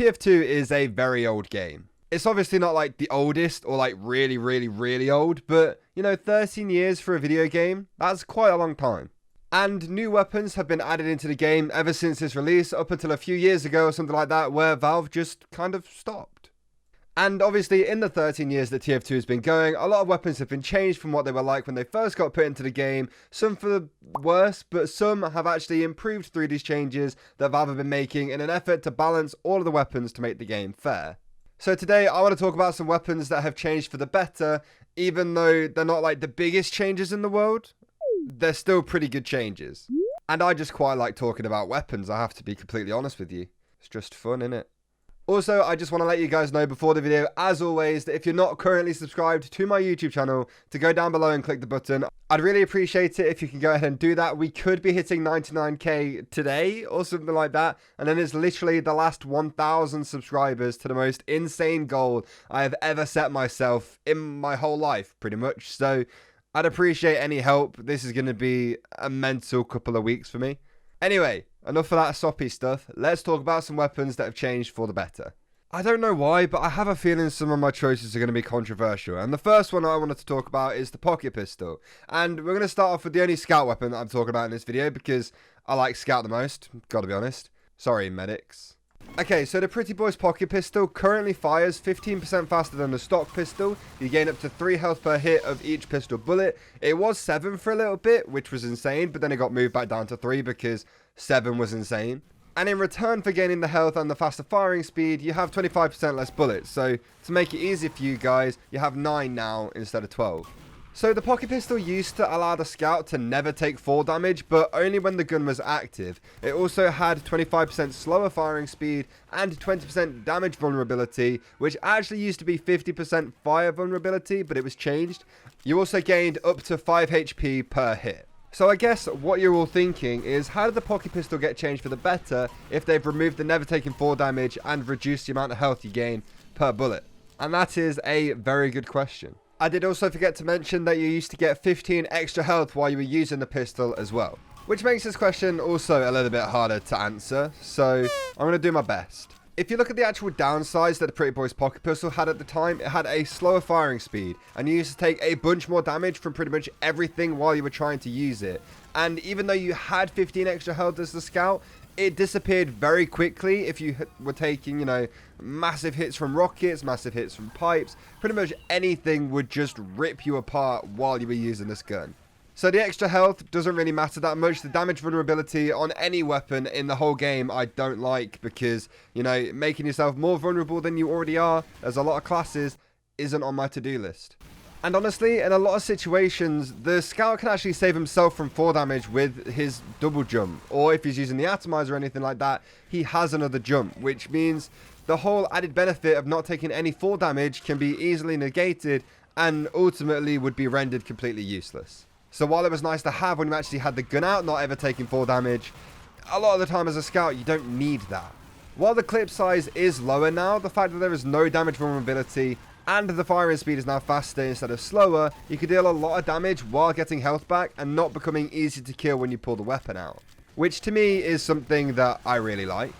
TF2 is a very old game. It's obviously not like the oldest or like really, really, really old, but 13 years for a video game, that's quite a long time. And new weapons have been added into the game ever since its release, up until a few years ago or something like that, where Valve just kind of stopped. And obviously in the 13 years that TF2 has been going, a lot of weapons have been changed from what they were like when they first got put into the game, some for the worse, but some have actually improved through these changes that Valve have been making in an effort to balance all of the weapons to make the game fair. So today I want to talk about some weapons that have changed for the better, even though they're not like the biggest changes in the world. They're still pretty good changes. And I just quite like talking about weapons, I have to be completely honest with you. It's just fun, innit? Also, I just want to let you guys know before the video, as always, that if you're not currently subscribed to my YouTube channel, to go down below and click the button. I'd really appreciate it if you can go ahead and do that. We could be hitting 99k today or something like that. And then it's literally the last 1,000 subscribers to the most insane goal I have ever set myself in my whole life, pretty much. So I'd appreciate any help. This is going to be a mental couple of weeks for me. Anyway, enough of that soppy stuff. Let's talk about some weapons that have changed for the better. I don't know why, but I have a feeling some of my choices are going to be controversial. And the first one I wanted to talk about is the pocket pistol. And we're going to start off with the only scout weapon that I'm talking about in this video, because I like scout the most, gotta be honest. Sorry, medics. Okay, so the Pretty Boy's pocket pistol currently fires 15% faster than the stock pistol. You gain up to 3 health per hit of each pistol bullet. It was 7 for a little bit, which was insane, but then it got moved back down to 3 because 7 was insane. And in return for gaining the health and the faster firing speed, you have 25% less bullets. So to make it easier for you guys, you have 9 now instead of 12. So the pocket pistol used to allow the scout to never take fall damage, but only when the gun was active. It also had 25% slower firing speed and 20% damage vulnerability, which actually used to be 50% fire vulnerability, but it was changed. You also gained up to 5 HP per hit. So I guess what you're all thinking is, how did the pocket pistol get changed for the better if they've removed the never taking fall damage and reduced the amount of health you gain per bullet? And that is a very good question. I did also forget to mention that you used to get 15 extra health while you were using the pistol as well, which makes this question also a little bit harder to answer, so I'm going to do my best. If you look at the actual downsides that the Pretty Boy's pocket pistol had at the time, it had a slower firing speed, and you used to take a bunch more damage from pretty much everything while you were trying to use it. And even though you had 15 extra health as the scout, it disappeared very quickly if you were taking, massive hits from rockets, massive hits from pipes. Pretty much anything would just rip you apart while you were using this gun. So the extra health doesn't really matter that much. The damage vulnerability on any weapon in the whole game I don't like, because, making yourself more vulnerable than you already are, there's a lot of classes, isn't on my to-do list. And honestly, in a lot of situations, the scout can actually save himself from fall damage with his double jump. Or if he's using the atomizer or anything like that, he has another jump, which means the whole added benefit of not taking any fall damage can be easily negated and ultimately would be rendered completely useless. So while it was nice to have when you actually had the gun out, not ever taking fall damage, a lot of the time as a scout, you don't need that. While the clip size is lower now, the fact that there is no damage vulnerability and the firing speed is now faster instead of slower, you can deal a lot of damage while getting health back and not becoming easy to kill when you pull the weapon out, which to me is something that I really like.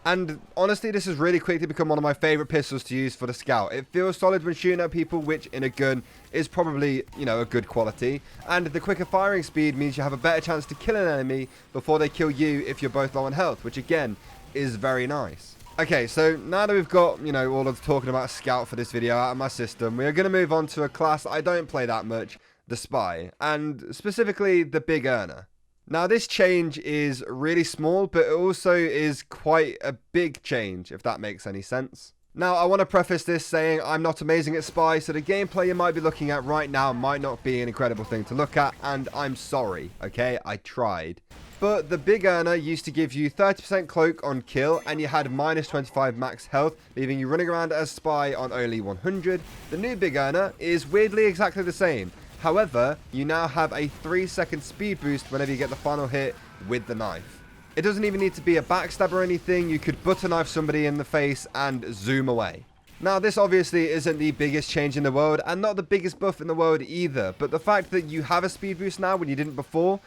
And honestly, this has really quickly become one of my favorite pistols to use for the scout. It feels solid when shooting at people, which in a gun is probably, a good quality. And the quicker firing speed means you have a better chance to kill an enemy before they kill you if you're both low on health, which again is very nice. Okay, so now that we've got, all of the talking about scout for this video out of my system, we are going to move on to a class I don't play that much, the spy, and specifically the big earner. Now this change is really small, but it also is quite a big change, if that makes any sense. Now I want to preface this saying I'm not amazing at spy, so the gameplay you might be looking at right now might not be an incredible thing to look at, and I'm sorry, okay, I tried. But the big earner used to give you 30% cloak on kill, and you had minus 25 max health, leaving you running around as spy on only 100. The new big earner is weirdly exactly the same. However, you now have a 3-second speed boost whenever you get the final hit with the knife. It doesn't even need to be a backstab or anything. You could butter knife somebody in the face and zoom away. Now this obviously isn't the biggest change in the world and not the biggest buff in the world either, but the fact that you have a speed boost now when you didn't before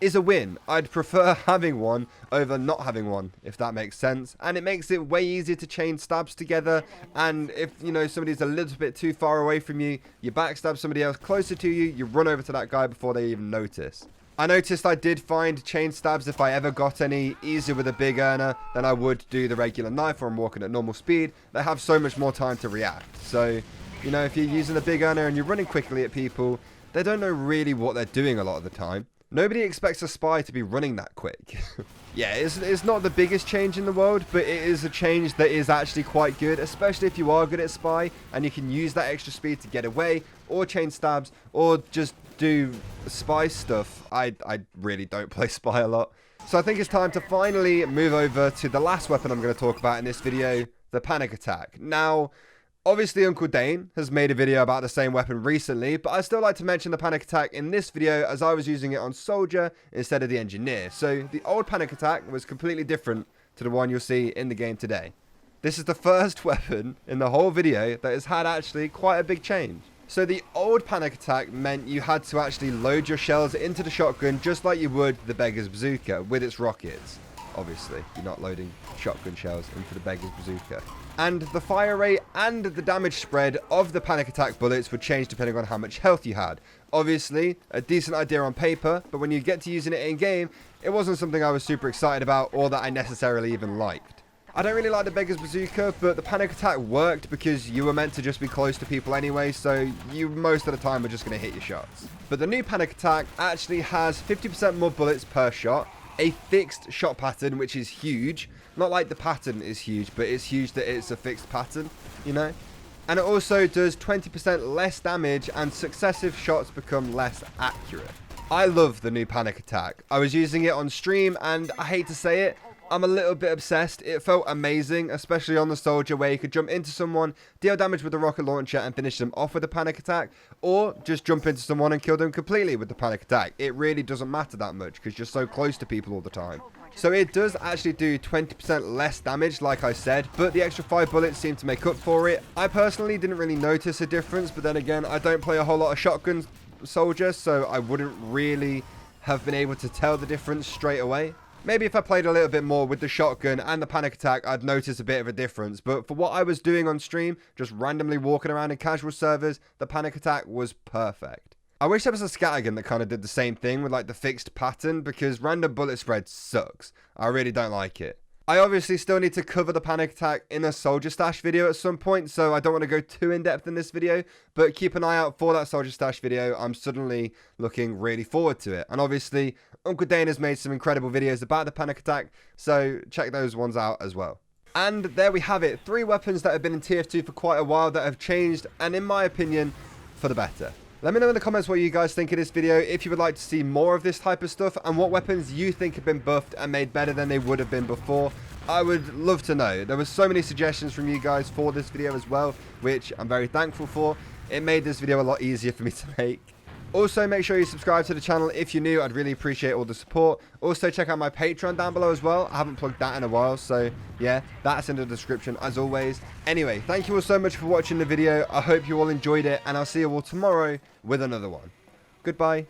is a win. I'd prefer having one over not having one, if that makes sense. And it makes it way easier to chain stabs together. And if, you know, somebody's a little bit too far away from you, you backstab somebody else closer to you, you run over to that guy before they even notice. I noticed I did find chain stabs, if I ever got any, easier with a big earner than I would do the regular knife or I'm walking at normal speed. They have so much more time to react. So, you know, if you're using a big earner and you're running quickly at people, they don't know really what they're doing a lot of the time. Nobody expects a spy to be running that quick. Yeah, it's not the biggest change in the world, but it is a change that is actually quite good, especially if you are good at spy and you can use that extra speed to get away or chain stabs or just do spy stuff. I really don't play spy a lot. So I think it's time to finally move over to the last weapon I'm going to talk about in this video, the panic attack. Now, obviously Uncle Dane has made a video about the same weapon recently, but I still like to mention the panic attack in this video as I was using it on soldier instead of the engineer. So the old panic attack was completely different to the one you'll see in the game today. This is the first weapon in the whole video that has had actually quite a big change. So the old panic attack meant you had to actually load your shells into the shotgun just like you would the beggar's bazooka with its rockets. Obviously, you're not loading shotgun shells into the beggar's bazooka. And the fire rate and the damage spread of the panic attack bullets would change depending on how much health you had. Obviously, a decent idea on paper, but when you get to using it in game, it wasn't something I was super excited about or that I necessarily even liked. I don't really like the beggar's bazooka, but the panic attack worked because you were meant to just be close to people anyway, so you most of the time were just going to hit your shots. But the new panic attack actually has 50% more bullets per shot, a fixed shot pattern, which is huge. Not like the pattern is huge, but it's huge that it's a fixed pattern, you know? And it also does 20% less damage and successive shots become less accurate. I love the new panic attack. I was using it on stream and I hate to say it, I'm a little bit obsessed. It felt amazing, especially on the soldier where you could jump into someone, deal damage with the rocket launcher and finish them off with a panic attack, or just jump into someone and kill them completely with the panic attack. It really doesn't matter that much because you're so close to people all the time. So it does actually do 20% less damage, like I said, but the extra 5 bullets seem to make up for it. I personally didn't really notice a difference, but then again, I don't play a whole lot of shotgun soldier, so I wouldn't really have been able to tell the difference straight away. Maybe if I played a little bit more with the shotgun and the panic attack, I'd notice a bit of a difference. But for what I was doing on stream, just randomly walking around in casual servers, the panic attack was perfect. I wish there was a scattergun that kind of did the same thing with like the fixed pattern, because random bullet spread sucks. I really don't like it. I obviously still need to cover the panic attack in a soldier stash video at some point, so I don't want to go too in depth in this video, but keep an eye out for that soldier stash video. I'm suddenly looking really forward to it. And obviously, Uncle Dane has made some incredible videos about the panic attack, so check those ones out as well. And there we have it, 3 weapons that have been in TF2 for quite a while that have changed, and in my opinion, for the better. Let me know in the comments what you guys think of this video, if you would like to see more of this type of stuff, and what weapons you think have been buffed and made better than they would have been before. I would love to know. There were so many suggestions from you guys for this video as well, which I'm very thankful for. It made this video a lot easier for me to make. Also, make sure you subscribe to the channel if you're new. I'd really appreciate all the support. Also, check out my Patreon down below as well. I haven't plugged that in a while, so yeah, that's in the description as always. Anyway, thank you all so much for watching the video. I hope you all enjoyed it, and I'll see you all tomorrow with another one. Goodbye.